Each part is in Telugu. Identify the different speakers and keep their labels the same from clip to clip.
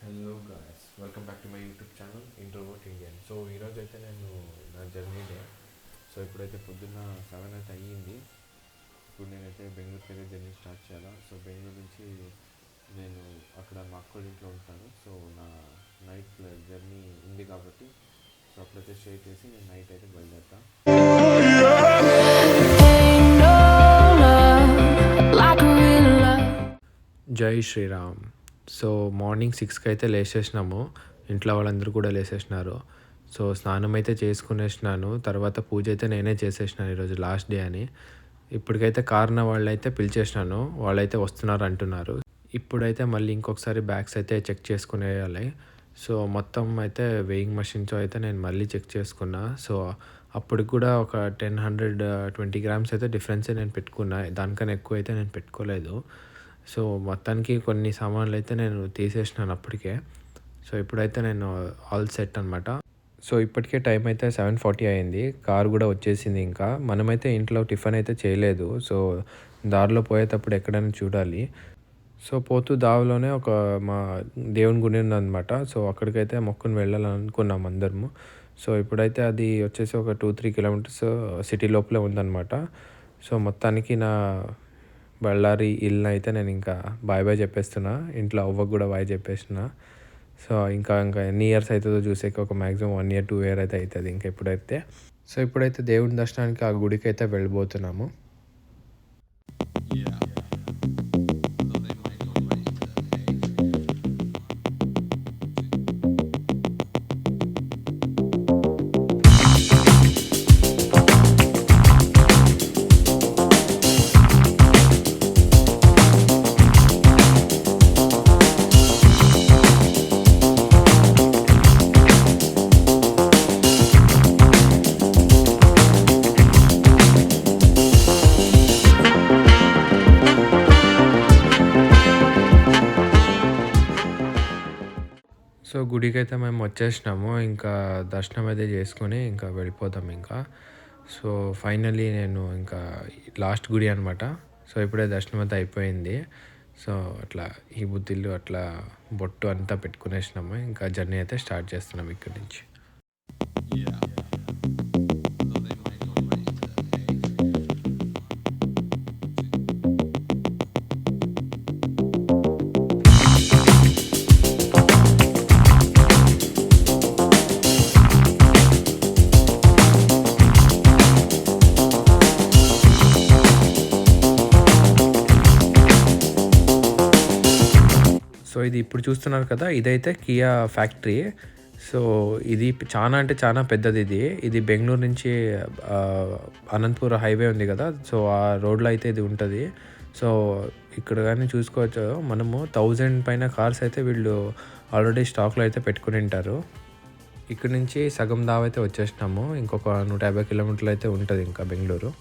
Speaker 1: Hello guys, welcome back to my YouTube channel introvert Indian. So ఈరోజు అయితే నేను నా జర్నీ డే. సో ఇప్పుడైతే పొద్దున్న 7 అయితే అయ్యింది. ఇప్పుడు నేనైతే బెంగళూరుకి అయితే జర్నీ స్టార్ట్ చేయాలా. సో బెంగళూరు నుంచి నేను అక్కడ మా అక్క ఇంట్లో ఉంటాను. సో నా నైట్ జర్నీ ఉంది కాబట్టి సో అప్పుడైతే స్టే చేసి నేను నైట్ అయితే బయలుదేరుతాను. జై శ్రీరామ్. సో మార్నింగ్ 6కి అయితే లేచేసినాము. ఇంట్లో వాళ్ళందరూ కూడా లేచేసినారు. సో స్నానం అయితే చేసుకునేసినాను. తర్వాత పూజ అయితే నేనే చేసేసినాను ఈరోజు లాస్ట్ డే అని. ఇప్పటికైతే కారున వాళ్ళైతే పిలిచేసినాను, వాళ్ళైతే వస్తున్నారు అంటున్నారు. ఇప్పుడైతే మళ్ళీ ఇంకొకసారి బ్యాగ్స్ అయితే చెక్ చేసుకునేయాలి. సో మొత్తం అయితే వెయింగ్ మషిన్తో అయితే నేను మళ్ళీ చెక్ చేసుకున్నా. సో అప్పటికి కూడా ఒక 120 గ్రామ్స్ అయితే డిఫరెన్సే నేను పెట్టుకున్నా. దానికన్నా ఎక్కువ అయితే నేను పెట్టుకోలేదు. సో మొత్తానికి కొన్ని సామాన్లు అయితే నేను తీసేసినాను అప్పటికే. సో ఇప్పుడైతే నేను ఆల్ సెట్ అనమాట. సో ఇప్పటికే టైం అయితే 7:40 అయింది. కారు కూడా వచ్చేసింది. ఇంకా మనమైతే ఇంట్లో టిఫిన్ అయితే చేయలేదు. సో దారిలో పోయేటప్పుడు ఎక్కడైనా చూడాలి. సో పోతూ దారిలోనే ఒక మా దేవుని గుడి ఉందన్నమాట. సో అక్కడికైతే మొక్కుని వెళ్ళాలనుకున్నాం అందరము. సో ఇప్పుడైతే అది వచ్చేసి ఒక 2-3 కిలోమీటర్స్ సిటీ లోపలే ఉందన్నమాట. సో మొత్తానికి నా బళ్ళారి ఇల్లు అయితే నేను ఇంకా బాయ్ చెప్పేస్తున్నా. ఇంట్లో అవ్వకు కూడా బాయ్ చెప్పేస్తున్నా. సో ఇంకా ఎన్ని ఇయర్స్ అవుతుందో చూసేకి ఒక మ్యాక్సిమం 1 year 2 year అయితే అవుతుంది ఇంకా ఇప్పుడైతే. సో ఇప్పుడైతే దేవుని దర్శనానికి ఆ గుడికి అయితే వెళ్ళిపోతున్నాము. సో గుడికైతే మేము వచ్చేసినాము. ఇంకా దర్శనం అయితే చేసుకొని ఇంకా వెళ్ళిపోతాం ఇంకా. సో ఫైనల్లీ నేను ఇంకా లాస్ట్ గుడి అనమాట. సో ఇప్పుడే దర్శనం అయితే అయిపోయింది. సో అట్లా ఈ బుద్ధిల్లు అట్లా బొట్టు అంతా పెట్టుకునేసినాము. ఇంకా జర్నీ అయితే స్టార్ట్ చేస్తున్నాం ఇక్కడి నుంచి. సో ఇది ఇప్పుడు చూస్తున్నారు కదా, ఇదైతే కియా ఫ్యాక్టరీ. సో ఇది చాలా అంటే చాలా పెద్దది. ఇది బెంగళూరు నుంచి అనంతపూర్ హైవే ఉంది కదా, సో ఆ రోడ్లో అయితే ఇది ఉంటుంది. సో ఇక్కడ కానీ చూసుకోవచ్చు, మనము 1000 పైన కార్స్ అయితే వీళ్ళు ఆల్రెడీ స్టాక్లో అయితే పెట్టుకుని ఉంటారు. ఇక్కడ నుంచి సగం దావ అయితే వచ్చేసినాము. ఇంకొక 150 కిలోమీటర్లు అయితే ఉంటుంది ఇంకా బెంగళూరు.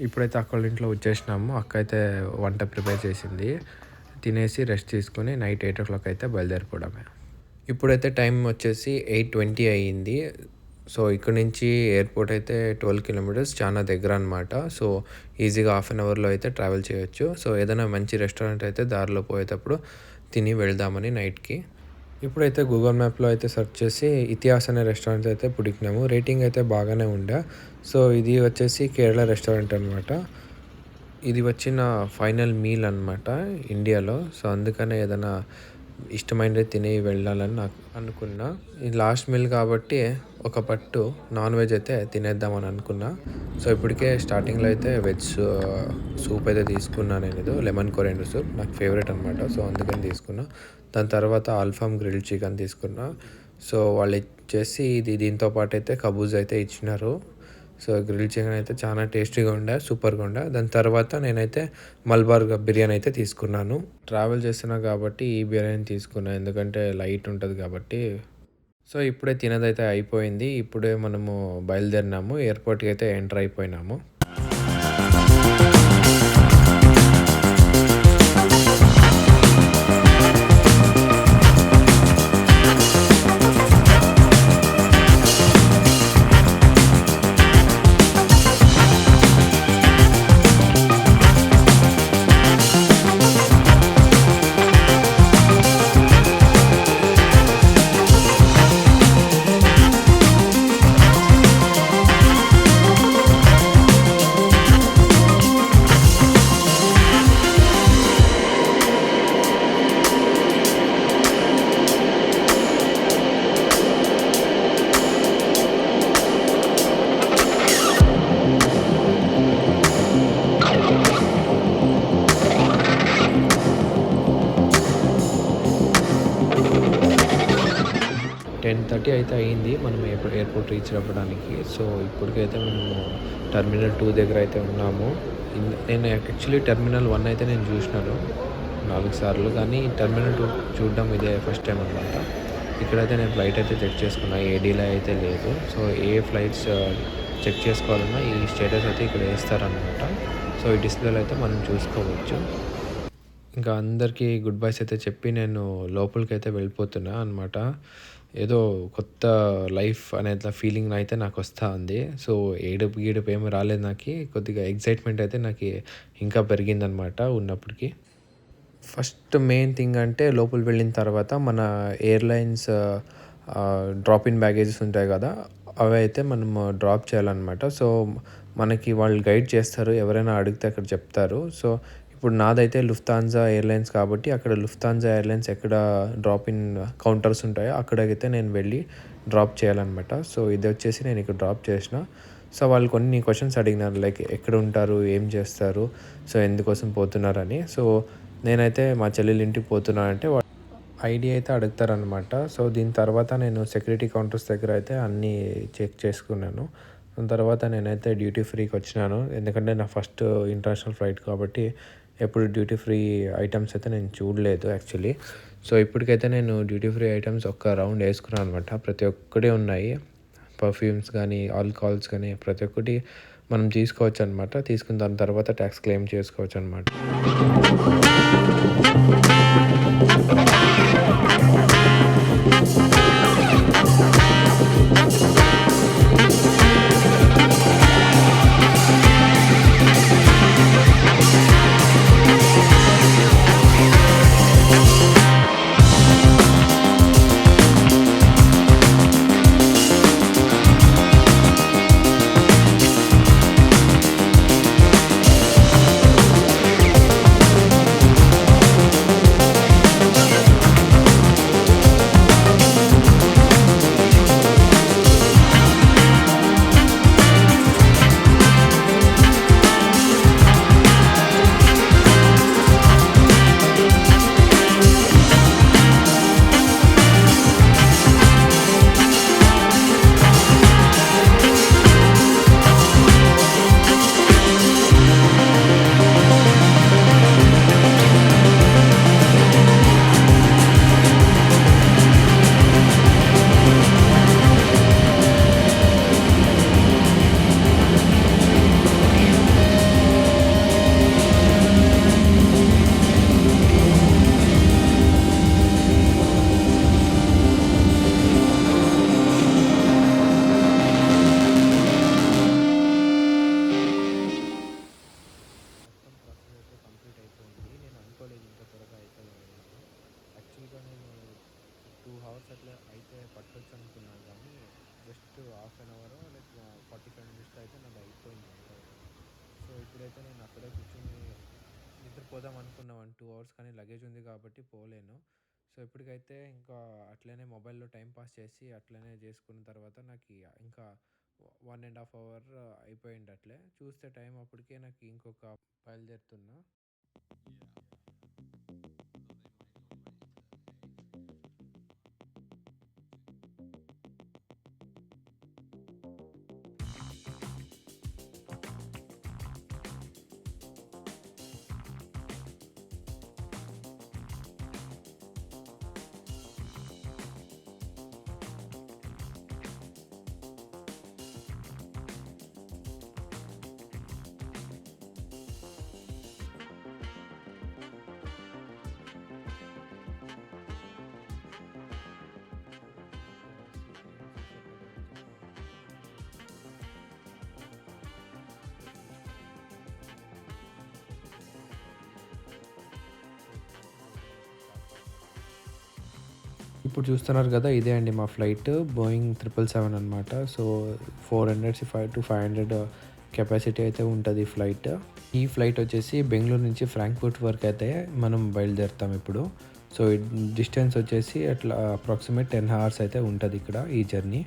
Speaker 1: ఇప్పుడైతే అక్క వాళ్ళ ఇంట్లో వచ్చేసినాము. అక్క అయితే వంట ప్రిపేర్ చేసింది. తినేసి రెస్ట్ తీసుకొని నైట్ 8 o'clock అయితే బయలుదేరిపోవడమే. ఇప్పుడైతే టైం వచ్చేసి 8:20 అయ్యింది. సో ఇక్కడ నుంచి ఎయిర్పోర్ట్ అయితే 12 kilometers, చాలా దగ్గర అనమాట. సో ఈజీగా 1/2 hourలో అయితే ట్రావెల్ చేయొచ్చు. సో ఏదైనా మంచి రెస్టారెంట్ అయితే దారిలో పోయేటప్పుడు తిని వెళ్దామని నైట్కి. ఇప్పుడైతే గూగుల్ మ్యాప్లో అయితే సెర్చ్ చేసి ఇతిహాస్ అనే రెస్టారెంట్ అయితే పుడికినాము. రేటింగ్ అయితే బాగానే ఉండే. సో ఇది వచ్చేసి కేరళ రెస్టారెంట్ అనమాట. ఇది వచ్చిన ఫైనల్ మీల్ అనమాట ఇండియాలో. సో అందుకనే ఏదైనా ఇష్టమైనది తిని వెళ్ళాలని నాకు అనుకున్నా. ఇది లాస్ట్ మీల్ కాబట్టి ఒక పట్టు నాన్ వెజ్ అయితే తినేద్దామని అనుకున్నా. సో ఇప్పటికే స్టార్టింగ్లో అయితే వెజ్ సూప్ అయితే తీసుకున్నా. నేను ఇది లెమన్ కొరియాండర్ సూప్ నాకు ఫేవరెట్ అనమాట. సో అందుకని తీసుకున్నా. దాని తర్వాత అల్ఫామ్ గ్రిల్డ్ చికెన్ తీసుకున్నా. సో వాళ్ళు ఇచ్చేసి దీంతో పాటు అయితే కబూజ్ అయితే ఇచ్చినారు. సో, గ్రిల్ చికెన్ అయితే చాలా టేస్టీగా ఉండే. సూపర్‌గా ఉండే. దాని తర్వాత నేనైతే మలబార్ బిర్యానీ అయితే తీసుకున్నాను. ట్రావెల్ చేస్తున్నా కాబట్టి ఈ బిర్యానీ తీసుకున్నా. ఎందుకంటే లైట్ ఉంటది కాబట్టి. సో, ఇప్పుడే తినేదైతే అయిపోయింది. ఇప్పుడే మనము బయలుదేరినాము. ఎయిర్‌పోర్ట్‌కి అయితే ఎంటర్ అయిపోయినాము. 10:30 అయితే అయింది. మనం ఎయిర్‌పోర్ట్ రీచ్ అవ్వడానికి. సో, ఇప్పటికైతే మనము టెర్మినల్ 2 దగ్గర అయితే ఉన్నాము. నేను యాక్చువల్లీ టెర్మినల్ 1 అయితే నేను చూసినాను 4 సార్లు. కానీ టెర్మినల్ 2 చూడడం ఇదే ఫస్ట్ టైమ్ అనమాట. ఇక్కడైతే నేను ఫ్లైట్ అయితే చెక్ చేసుకున్నా. ఏ డీలే అయితే లేదు. సో, ఏ ఫ్లైట్స్ చెక్ చేసుకోవాలన్నా ఈ స్టేటస్ అయితే ఇక్కడ ఏస్తారనమాట. సో, ఈ డిస్‌ప్లేలో అయితే మనం చూసుకోవచ్చు. ఇంకా అందరికీ గుడ్ బైస్ అయితే చెప్పి నేను లోపలికైతే వెళ్ళిపోతున్నా అనమాట. ఏదో కొత్త లైఫ్ అనేట్లా ఫీలింగ్ అయితే నాకొస్తా ఉంది. సో, ఏడుపు గీడుపు ఏమి రాలేదు నాకి. కొద్దిగా ఎక్సైట్‌మెంట్ అయితే నాకి ఇంకా పెరిగిందనమాట ఉన్నప్పటికి. ఫస్ట్ మెయిన్ థింగ్ అంటే లోపలికి వెళ్ళిన తర్వాత మన ఎయిర్‌లైన్స్ డ్రాప్ ఇన్ బ్యాగేజెస్ ఉంటాయి గదా! అవైతే మనము డ్రాప్ చేయాలనమాట. సో, మనకి వాళ్ళు గైడ్ చేస్తారు. ఎవరైనా అడిగితే అక్కడ చెప్తారు. సో, ఇప్పుడు నాదైతే లుఫ్తాన్జా ఎయిర్‌లైన్స్ కాబట్టి అక్కడ లుఫ్తాన్జా ఎయిర్‌లైన్స్ ఎక్కడ డ్రాప్ ఇన్ కౌంటర్స్ ఉంటాయో అక్కడికైతే నేను వెళ్ళి డ్రాప్ చేయాలనమాట. సో, ఇదొచ్చేసి నేను ఇక్కడ డ్రాప్ చేసిన. సో, వాళ్ళు కొన్ని క్వెషన్స్ అడిగినారు. లైక్ ఎక్కడ ఉంటారు? ఏం చేస్తారు? సో, ఎందుకోసం పోతున్నారని. సో, నేనైతే మా చెల్లెలి ఇంటికి పోతున్నా అంటే ఐడీ అయితే అడుగుతారనమాట. సో, దీని తర్వాత నేను సెక్యూరిటీ కౌంటర్స్ దగ్గర అయితే అన్నీ చెక్ చేసుకున్నాను. దాని తర్వాత నేనైతే డ్యూటీ ఫ్రీకి వచ్చినాను. ఎందుకంటే నా ఫస్ట్ ఇంటర్నేషనల్ ఫ్లైట్ కాబట్టి ఎప్పుడు డ్యూటీ ఫ్రీ ఐటెమ్స్ అయితే నేను చూడలేదు యాక్చువల్లీ. సో, ఇప్పటికైతే నేను డ్యూటీ ఫ్రీ ఐటెమ్స్ ఒక్క రౌండ్ వేసుకున్నాను అనమాట. ప్రతి ఒక్కటి ఉన్నాయి. పర్ఫ్యూమ్స్ కానీ, ఆల్కహాల్స్ కానీ ప్రతి ఒక్కటి మనం తీసుకోవచ్చనమాట. తీసుకున్న దాని తర్వాత ట్యాక్స్ క్లెయిమ్ చేసుకోవచ్చనమాట. యాక్చువల్‌గా నేను 2 అవర్స్ అట్లా అయితే పట్టొచ్చు అనుకున్నాను కానీ జస్ట్ హాఫ్ అన్ అవరో లైక్ 45 మినిట్స్‌లో అయితే నాది అయిపోయింది అంతా. సో, ఇప్పుడైతే నేను అక్కడే కూర్చొని నిద్రపోదాం అనుకున్నా 2 అవర్స్ కానీ లగేజ్ ఉంది కాబట్టి పోలేను. సో, ఇప్పటికైతే ఇంకా అట్లనే మొబైల్‌లో టైమ్ పాస్ చేసి అట్లనే చేసుకున్న తర్వాత నాకి ఇంకా 1 ½ అవర్ అయిపోయింది అట్లే. చూస్తే టైం అప్పటికే నాకు ఇంకొక బయలుదేరుతున్నా. ఇప్పుడు చూస్తున్నారు కదా, ఇదే అండి మా ఫ్లైట్ బోయింగ్ 777 అనమాట. సో 465 to 500 కెపాసిటీ అయితే ఉంటుంది ఈ ఫ్లైట్. ఈ ఫ్లైట్ వచ్చేసి బెంగళూరు నుంచి ఫ్రాంక్ఫర్ట్ వరకు అయితే మనం బయలుదేరుతాం ఇప్పుడు. సో డిస్టెన్స్ వచ్చేసి అట్లా అప్రాక్సిమేట్ 10 hours అయితే ఉంటుంది ఇక్కడ ఈ జర్నీ.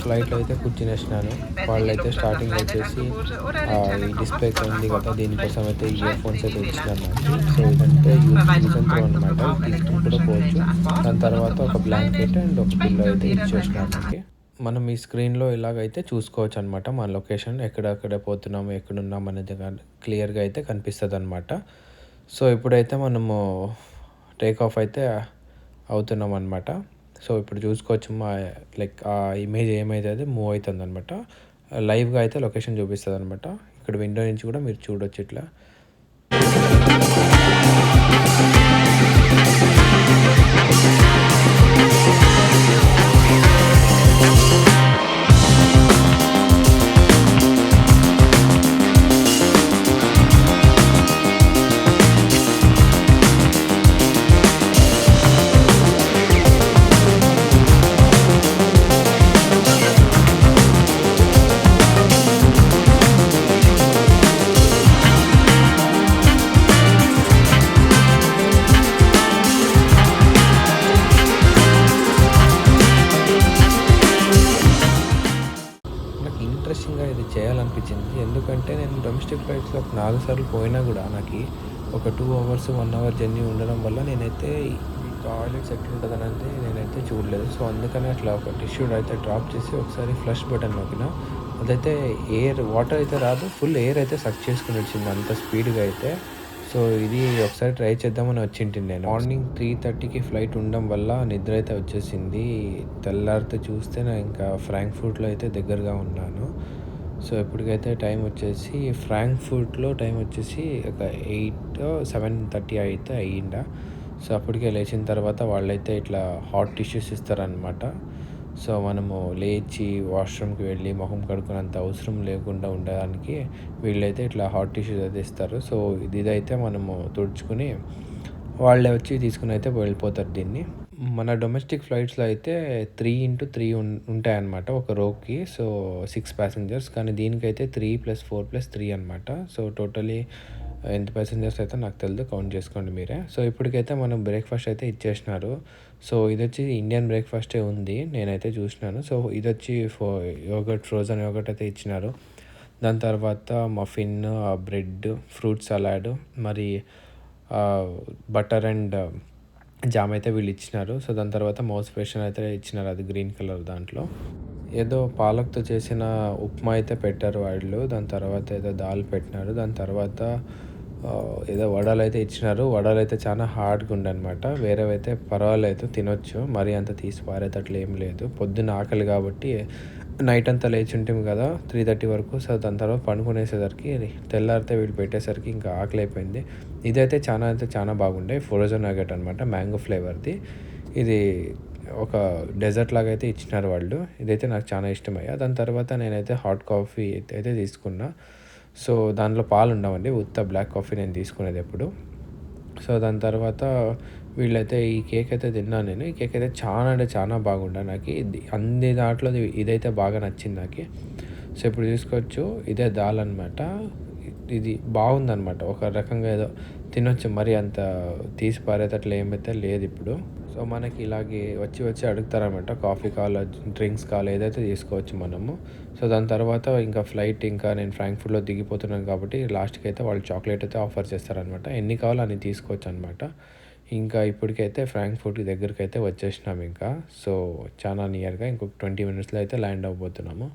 Speaker 1: ఫ్లైట్లో అయితే కూర్చునేసినాను. వాళ్ళైతే స్టార్టింగ్ వచ్చేసి ఈ డిస్ప్లే ఉంది కదా, దీనికోసం అయితే ఇయర్ ఫోన్స్ అయితే ఇచ్చినారు నాకు. సో ఇదంటే యూజ్ అండ్ త్రో అనమాట, తీసుకుని కూడా పోవచ్చు. దాని తర్వాత ఒక బ్లాంకెట్ అండ్ ఒక పిల్లో అయితే ఇచ్చేసినారు మనకి. మనం ఈ స్క్రీన్లో ఇలాగైతే చూసుకోవచ్చు అనమాట, మన లొకేషన్ ఎక్కడెక్కడ పోతున్నాము, ఎక్కడున్నాం అనేది క్లియర్గా అయితే కనిపిస్తుంది అనమాట. సో ఇప్పుడైతే మనము టేక్ ఆఫ్ అయితే అవుతున్నాం అనమాట. సో ఇప్పుడు చూసుకోవచ్చు మా లైక్ ఆ ఇమేజ్ ఏమైతే అది మూవ్ అవుతుంది అనమాట. లైవ్గా అయితే లొకేషన్ చూపిస్తుంది అనమాట. ఇక్కడ విండో నుంచి కూడా మీరు చూడొచ్చు ఇట్లా. ఇంట్రెస్టింగ్గా ఇది చేయాలనిపించింది. ఎందుకంటే నేను డొమెస్టిక్ ఫ్లైట్స్లో ఒక 4 సార్లు పోయినా కూడా నాకు ఒక 2 hours 1 hour జర్నీ ఉండడం వల్ల నేనైతే ఈ టాయిలెట్స్ ఎట్లుంటుందని అయితే నేనైతే చూడలేదు. సో అందుకని అట్లా ఒక టిష్యూ అయితే డ్రాప్ చేసి ఒకసారి ఫ్లష్ బటన్ నొక్కిన, అదైతే వాటర్ అయితే రాదు, ఫుల్ ఎయిర్ అయితే సక్ చేసుకుని వచ్చింది అంత స్పీడ్గా అయితే. సో ఇది ఒకసారి ట్రై చేద్దామని వచ్చింటిని నేను. మార్నింగ్ 3:30కి ఫ్లైట్ ఉండడం వల్ల నిద్ర అయితే వచ్చేసింది. తెల్లారితే చూస్తే నేను ఇంకా ఫ్రాంక్ఫర్ట్లో అయితే దగ్గరగా ఉన్నాను. సో ఇప్పటికైతే టైం వచ్చేసి ఫ్రాంక్ఫర్ట్లో టైం వచ్చేసి ఒక 7:30 అయితే అయ్యిందా. సో అప్పటికే లేచిన తర్వాత వాళ్ళైతే ఇట్లా హాట్ టిష్యూస్ ఇస్తారనమాట. సో మనము లేచి వాష్రూమ్కి వెళ్ళి మొహం కడుక్కునేంత అవసరం లేకుండా ఉండడానికి వీళ్ళైతే ఇట్లా హాట్ టిష్యూస్ అయితే ఇస్తారు. సో ఇదైతే మనము తుడుచుకుని వాళ్ళే వచ్చి తీసుకుని అయితే వెళ్ళిపోతారు దీన్ని. మన డొమెస్టిక్ ఫ్లైట్స్లో అయితే 3x3 ఉంటాయన్నమాట ఒక రోకి. సో 6 passengers, కానీ దీనికైతే 3+4+3 అనమాట. సో టోటలీ ఎంత ప్యాసింజర్స్ అయితే నాకు తెలియదు, కౌంట్ చేసుకోండి మీరే. సో ఇప్పటికైతే మనం బ్రేక్ఫాస్ట్ అయితే ఇచ్చేసినారు. సో ఇది వచ్చి ఇండియన్ బ్రేక్ఫాస్టే ఉంది, నేనైతే చూసినాను. సో ఇది వచ్చి ఫ్రోజన్ యోగర్ట్ అయితే ఇచ్చినారు. దాని తర్వాత మఫిన్, బ్రెడ్, ఫ్రూట్ సలాడ్, మరి బటర్ అండ్ జామ్ అయితే వీళ్ళు ఇచ్చినారు. సో దాని తర్వాత మౌస్ ఫ్రెషన్ అయితే ఇచ్చినారు, అది గ్రీన్ కలర్. దాంట్లో ఏదో పాలక్తో చేసిన ఉప్మా అయితే పెట్టారు వాళ్ళు. దాని తర్వాత ఏదో దాల్ పెట్టినారు. దాని తర్వాత ఏదో వడలు అయితే ఇచ్చినారు. వడలు అయితే చాలా హార్డ్గా ఉండనమాట. వేరేవైతే పర్వాలేదు, తినొచ్చు, మరీ అంత తీసి పారేటట్లు ఏం లేదు. పొద్దున్న ఆకలి కాబట్టి నైట్ అంతా లేచి ఉంటాం కదా 3:30 వరకు. సో దాని తర్వాత పండుకునేసేసరికి తెల్లారితే వీళ్ళు పెట్టేసరికి ఇంకా ఆకలి అయిపోయింది. ఇదైతే చాలా బాగుండే ఫ్రోజన్ నగెట్ అనమాట, మ్యాంగో ఫ్లేవర్ది. ఇది ఒక డెజర్ట్ లాగా అయితే ఇచ్చినారు వాళ్ళు. ఇదైతే నాకు చాలా ఇష్టమయ్యా. దాని తర్వాత నేనైతే హాట్ కాఫీ అయితే తీసుకున్నా. సో దాంట్లో పాలు ఉండవండి, ఉత్త బ్లాక్ కాఫీ నేను తీసుకునేది ఎప్పుడు. సో దాని తర్వాత వీళ్ళైతే ఈ కేక్ అయితే తిన్నాను నేను. ఈ కేక్ అయితే చాలా బాగుండే నాకు. అన్ని దాంట్లో ఇదైతే బాగా నచ్చింది నాకు. సో ఇప్పుడు చూసుకోవచ్చు, ఇదే దాల్ అనమాట. ఇది బాగుందనమాట, ఒక రకంగా ఏదో తినొచ్చు. మరి అంత తీసి పారేటట్లు ఏమైతే లేదిప్పుడు. సో, మనకి ఇలాగే వచ్చి వచ్చి అడుగుతారనమాట. కాఫీ కావాలా, డ్రింక్స్ కావాలా ఏదైతే తీసుకోవచ్చు మనము. సో, దాని తర్వాత ఇంకా ఫ్లైట్ ఇంకా నేను ఫ్రాంక్‌ఫర్ట్‌లో దిగిపోతున్నాను కాబట్టి లాస్ట్‌కైతే వాళ్ళు చాక్లేట్ అయితే ఆఫర్ చేస్తారనమాట. ఎన్ని కావాలో అన్ని తీసుకోవచ్చనమాట. ఇంకా ఇప్పటికైతే ఫ్రాంక్‌ఫర్ట్ దగ్గరికైతే వచ్చేసినాం ఇంకా. సో, చానా నియర్‌గా ఇంకొక 20 మినిట్స్‌లో అయితే ల్యాండ్ అవ్వబోతున్నాము.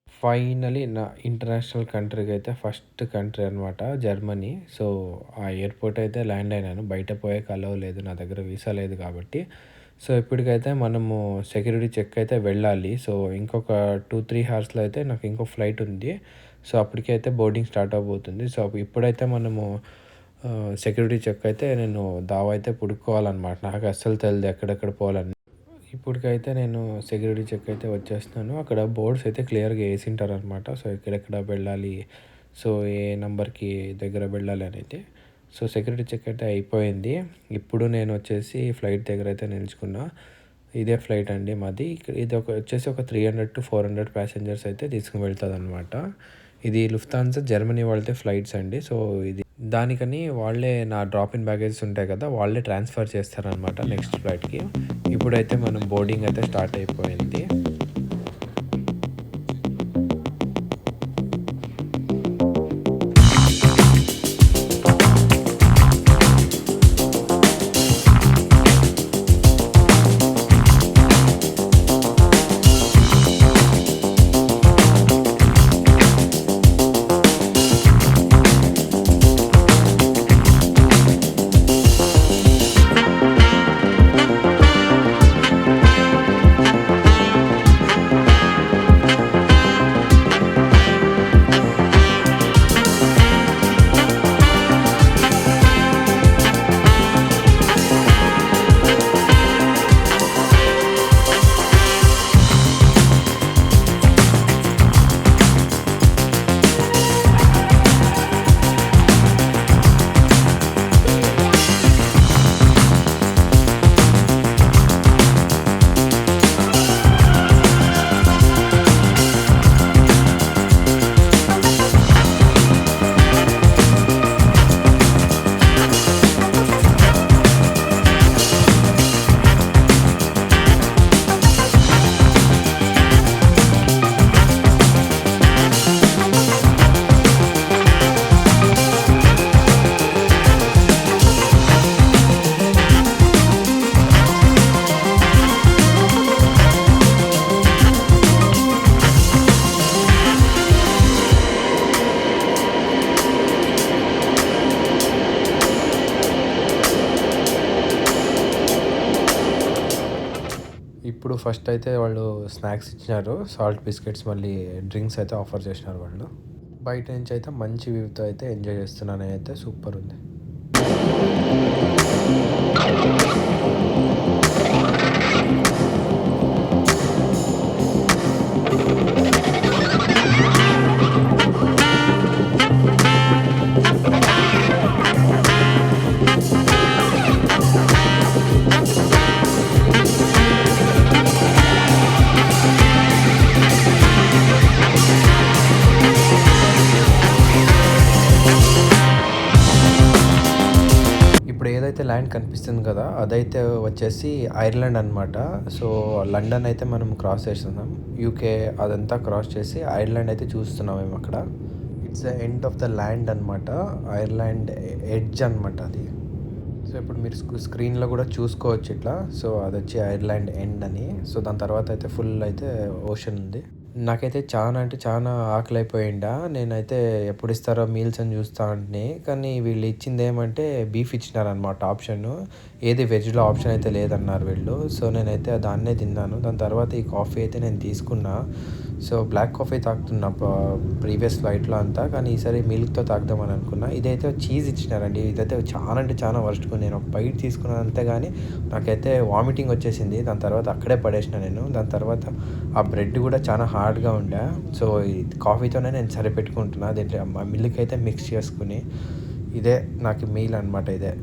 Speaker 1: ఫైనలీ నా ఇంటర్నేషనల్ కంట్రీకైతే ఫస్ట్ కంట్రీ అనమాట జర్మనీ. సో, ఆ ఎయిర్‌పోర్ట్ అయితే ల్యాండ్ అయినాను. బయట పోయేకి అలో లేదు. నా దగ్గర వీసా లేదు కాబట్టి. సో, ఇప్పటికైతే మనము సెక్యూరిటీ చెక్ అయితే వెళ్ళాలి. సో, ఇంకొక 2, 3 హవర్స్‌లో అయితే నాకు ఇంకో ఫ్లైట్ ఉంది. సో, అప్పటికైతే బోర్డింగ్ స్టార్ట్ అవ్వబోతుంది. సో, ఇప్పుడైతే మనము సెక్యూరిటీ చెక్ అయితే నేను దావ అయితే పుడుక్కోవాలనమాట. నాకు అస్సలు తెలీదు ఎక్కడెక్కడ పోవాలని. ఇప్పటికైతే నేను సెక్యూరిటీ చెక్ అయితే వచ్చేస్తున్నాను. అక్కడ బోర్డ్స్ అయితే క్లియర్‌గా యేసింటారనమాట. సో, ఎక్కడెక్కడ వెళ్ళాలి, సో, ఏ నంబర్‌కి దగ్గర వెళ్ళాలి అనేది. సో, సెక్యూరిటీ చెక్ అయితే అయిపోయింది. ఇప్పుడు నేను వచ్చేసి ఫ్లైట్ దగ్గర అయితే నిలుచుకున్నా. ఇదే ఫ్లైట్ అండి మాది. ఇది వచ్చేసి ఒక 300-400 ప్యాసింజర్స్ అయితే తీసుకొని వెళ్తదనమాట. ఇది లుఫ్తాన్సా జర్మనీ వాళ్ళదే ఫ్లైట్స్ అండి. సో, ఇది దానికని వాళ్ళే నా డ్రాప్ ఇన్ బ్యాగేజెస్ ఉంటాయి కదా! వాళ్ళే ట్రాన్స్‌ఫర్ చేస్తారనమాట నెక్స్ట్ ఫ్లైట్‌కి. ఇప్పుడైతే మనం బోర్డింగ్ అయితే స్టార్ట్ అయిపోయింది. ఇప్పుడు ఫస్ట్ అయితే వాళ్ళు స్నాక్స్ ఇచ్చినారు. సాల్ట్ బిస్కెట్స్ మళ్ళీ డ్రింక్స్ అయితే ఆఫర్ చేసినారు వాళ్ళు. బయట నుంచి అయితే మంచి వ్యూతో అయితే ఎంజాయ్ చేస్తున్నాను నేనైతే. సూపర్ ఉంది. ఇప్పుడు ఏదైతే ల్యాండ్ కనిపిస్తుంది కదా! అదైతే వచ్చేసి ఐర్లాండ్ అనమాట. సో, లండన్ అయితే మనం క్రాస్ చేస్తున్నాం. యూకే అదంతా క్రాస్ చేసి ఐర్లాండ్ అయితే చూస్తున్నాం మేమక్కడ. It's end of the land అనమాట. ఐర్లాండ్ ఎడ్జ్ అనమాట అది. సో ఇప్పుడు మీరు స్క్రీన్లో కూడా చూసుకోవచ్చు ఇట్లా. సో అది వచ్చి ఐర్లాండ్ ఎండ్ అని. సో దాని తర్వాత అయితే ఫుల్ అయితే ఓషన్ ఉంది. నాకైతే చాలా అంటే చాలా ఆకలి అయిపోయిండా. నేనైతే ఎప్పుడు ఇస్తారో మీల్స్ అని చూస్తా ఉంటిని. కానీ వీళ్ళు ఇచ్చింది ఏమంటే బీఫ్ ఇచ్చినారనమాట ఆప్షన్. ఏది వెజ్లో ఆప్షన్ అయితే లేదన్నారు వీళ్ళు. సో నేనైతే దాన్నే తిన్నాను. దాని తర్వాత ఈ కాఫీ అయితే నేను తీసుకున్నా. సో బ్లాక్ కాఫీ తాగుతున్నా ప్రీవియస్ ఫ్లైట్లో అంతా. కానీ ఈసారి మిల్క్తో తాగుదామని అనుకున్నా. ఇదైతే చీజ్ ఇచ్చినారండి. ఇదైతే చాలా అంటే చాలా వర్స్ట్గా. నేను ఒక బైట్ తీసుకున్నాను అంతే, కానీ నాకైతే వామిటింగ్ వచ్చేసింది. దాని తర్వాత అక్కడే పడేసిన నేను. దాని తర్వాత ఆ బ్రెడ్ కూడా చాలా హార్డ్గా ఉండే. సో ఈ కాఫీతోనే నేను సరిపెట్టుకుంటున్నా. దీంట్లో మిల్క్ అయితే మిక్స్ చేసుకుని ఇదే నాకు మీల్ అనమాట ఇదే.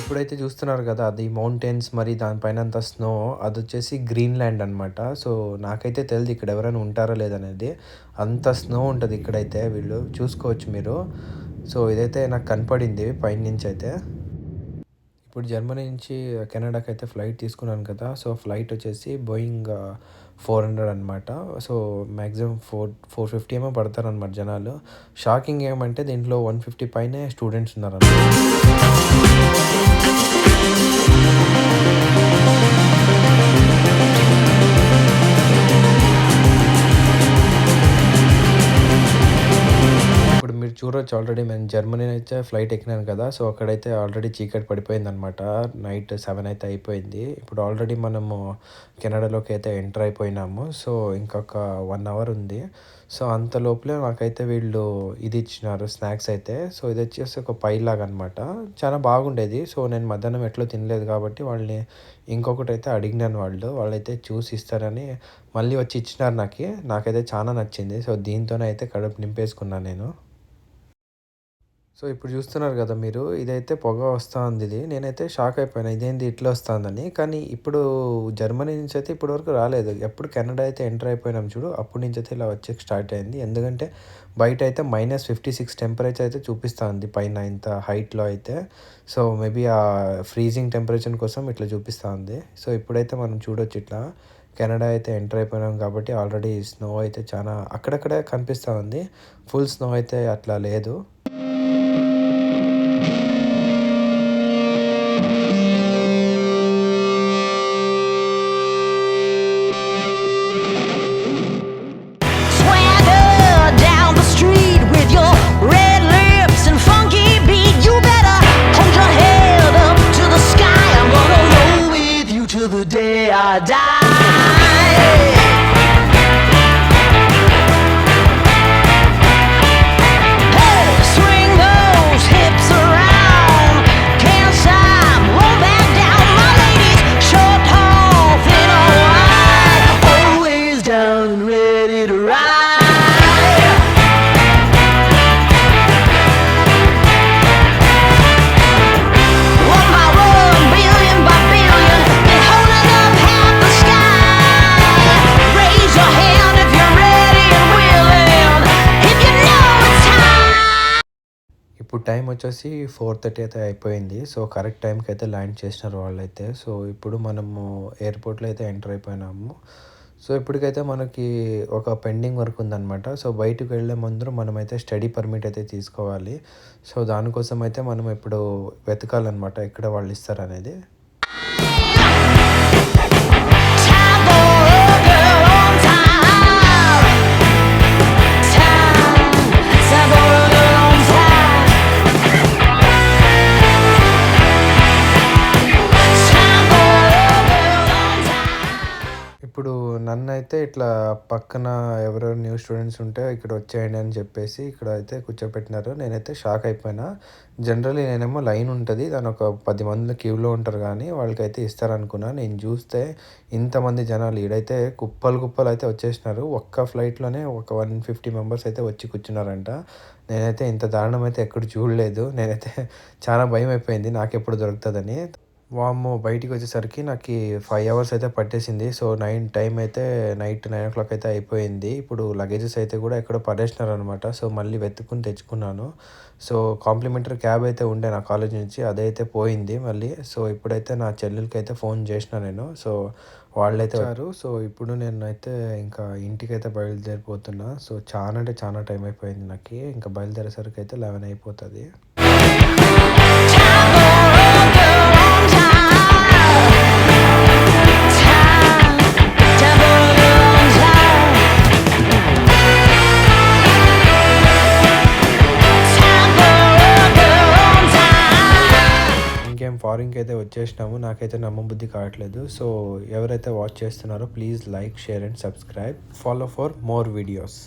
Speaker 1: ఇప్పుడైతే చూస్తున్నారు కదా, అది మౌంటైన్స్ మరి దానిపైన అంతా స్నో. అదొచ్చేసి గ్రీన్లాండ్ అనమాట. సో నాకైతే తెలియదు ఇక్కడ ఎవరైనా ఉంటారో లేదనేది. అంత స్నో ఉంటుంది ఇక్కడైతే. వీళ్ళు చూసుకోవచ్చు మీరు. సో ఇదైతే నాకు కనపడింది పైనుంచి అయితే. ఇప్పుడు జర్మనీ నుంచి కెనడాకి అయితే ఫ్లైట్ తీసుకున్నాను కదా. సో ఫ్లైట్ వచ్చేసి బోయింగ్ 400 అనమాట. సో మ్యాక్సిమం 450 ఏమో పడతారనమాట జనాలు. షాకింగ్ ఏమంటే దీంట్లో 150 పైనే స్టూడెంట్స్ ఉన్నారన్నమాట. మీరు చూడొచ్చు ఆల్రెడీ నేను జర్మనీ అయితే ఫ్లైట్ ఎక్కినాను కదా. సో అక్కడైతే ఆల్రెడీ చీకటి పడిపోయిందనమాట. నైట్ 7 అయితే అయిపోయింది. ఇప్పుడు ఆల్రెడీ మనము కెనడాలోకి అయితే ఎంటర్ అయిపోయినాము. సో ఇంకొక 1 అవర్ ఉంది. సో అంత లోపలే నాకైతే వీళ్ళు ఇది ఇచ్చినారు స్నాక్స్ అయితే. సో ఇది వచ్చేసి ఒక పై లాగా అనమాట. చాలా బాగుండేది. సో నేను మధ్యాహ్నం ఎట్లో తినలేదు కాబట్టి వాళ్ళని ఇంకొకటి అయితే అడిగినాను. వాళ్ళైతే చూసి ఇస్తారని మళ్ళీ వచ్చి ఇచ్చినారు నాకు. నాకైతే చాలా నచ్చింది. సో దీంతోనే అయితే కడుపు నింపేసుకున్నాను నేను. సో ఇప్పుడు చూస్తున్నారు కదా మీరు, ఇదైతే పొగ వస్తూ ఉంది. ఇది నేనైతే షాక్ అయిపోయాను, ఇదేంది ఇట్లా వస్తుందని. కానీ ఇప్పుడు జర్మనీ నుంచి అయితే ఇప్పటి వరకు రాలేదు. ఎప్పుడు కెనడా అయితే ఎంటర్ అయిపోయినాం చూడు, అప్పటి నుంచి అయితే ఇలా వచ్చే స్టార్ట్ అయింది. ఎందుకంటే బయట అయితే -56 టెంపరేచర్ అయితే చూపిస్తుంది పైన ఇంత హైట్లో అయితే. సో మేబీ ఆ ఫ్రీజింగ్ టెంపరేచర్ కోసం ఇట్లా చూపిస్తూ ఉంది. సో ఇప్పుడైతే మనం చూడొచ్చు ఇట్లా కెనడా అయితే ఎంటర్ అయిపోయినాం కాబట్టి ఆల్రెడీ స్నో అయితే చాలా అక్కడక్కడే కనిపిస్తూ ఉంది. ఫుల్ స్నో అయితే అట్లా లేదు. ఇప్పుడు టైం వచ్చేసి 4:30 అయితే అయిపోయింది. సో కరెక్ట్ టైంకి అయితే ల్యాండ్ చేసినారు వాళ్ళైతే. సో ఇప్పుడు మనము ఎయిర్పోర్ట్లో అయితే ఎంటర్ అయిపోయినాము. సో ఇప్పటికైతే మనకి ఒక పెండింగ్ వర్క్ ఉందన్నమాట. సో బయటకు వెళ్ళే ముందు మనమైతే స్టడీ పర్మిట్ అయితే తీసుకోవాలి. సో దానికోసం అయితే మనం ఇప్పుడు వెతకాలన్నమాట ఎక్కడ వాళ్ళు ఇస్తారనేది. ఇప్పుడు నన్నైతే ఇట్లా పక్కన ఎవరెవరు న్యూ స్టూడెంట్స్ ఉంటే ఇక్కడ వచ్చేయండి అని చెప్పేసి ఇక్కడైతే కూర్చోపెట్టినారు. నేనైతే షాక్ అయిపోయినా. జనరల్లీ నేనేమో లైన్ ఉంటది. దాని ఒక 10 మంది క్యూలో ఉంటారు గానీ వాళ్ళకైతే ఇస్తారనుకున్నా. నేను చూస్తే ఇంతమంది జనాలు ఈడైతే కుప్పలు కుప్పలు అయితే వచ్చేసినారు. ఒక్క ఫ్లైట్‌లోనే ఒక 150 మెంబర్స్ అయితే వచ్చి కూర్చున్నారంట. నేనైతే ఇంత దారుణం అయితే ఎక్కడ చూడలేదు. నేనైతే చాలా భయమైపోయింది నాకెప్పుడు దొరుకుతదని. వామ్మో! బయటికొచ్చేసరికి నాకి 5 అవర్స్ అయితే పట్టేసింది. సో, టైమ్ అయితే నైట్ 9:00 అయితే అయిపోయింది. ఇప్పుడు లగేజెస్ అయితే కూడా ఎక్కడో పడేసినారనమాట. సో, మళ్ళీ వెతుక్కొని తెచ్చుకున్నాను. సో, కాంప్లిమెంటరీ క్యాబ్ అయితే ఉండే నా కాలేజ్ నుంచి అదైతే పోయింది మళ్ళీ. సో, ఇప్పుడైతే నా చెల్లెలికైతే ఫోన్ చేసినా నేను. సో, వాళ్ళైతే వచ్చారు. సో, ఇప్పుడు నేనైతే ఇంకా ఇంటికైతే బయలుదేరిపోతున్నా. సో, చానా అంటే చానా టైం అయిపోయింది నాకి. ఇంకా బయలుదేరేసరికైతే 11 అయిపోతది. ఇంకేం ఫారిన్‌కైతే వచ్చేసినాము. నాకైతే నమ్మబుద్ధి కావట్లేదు. సో, ఎవరైతే వాచ్ చేస్తున్నారో please like, share and subscribe. Follow for more videos.